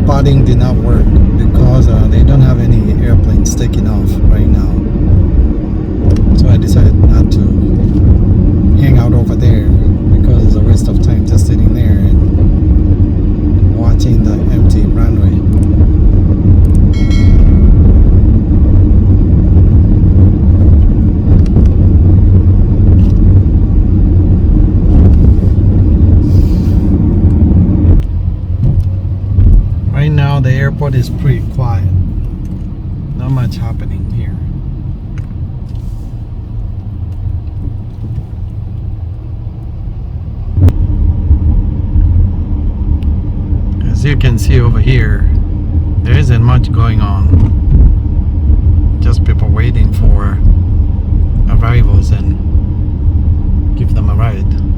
spotting did not work because they don't have any airplanes taking off right now. So I decided not to hang out over there because it's a waste of time just sitting there and watching the empty runway. Right now the airport is pretty quiet. Not much happening here. As you can see over here, there isn't much going on. Just people waiting for arrivals and give them a ride.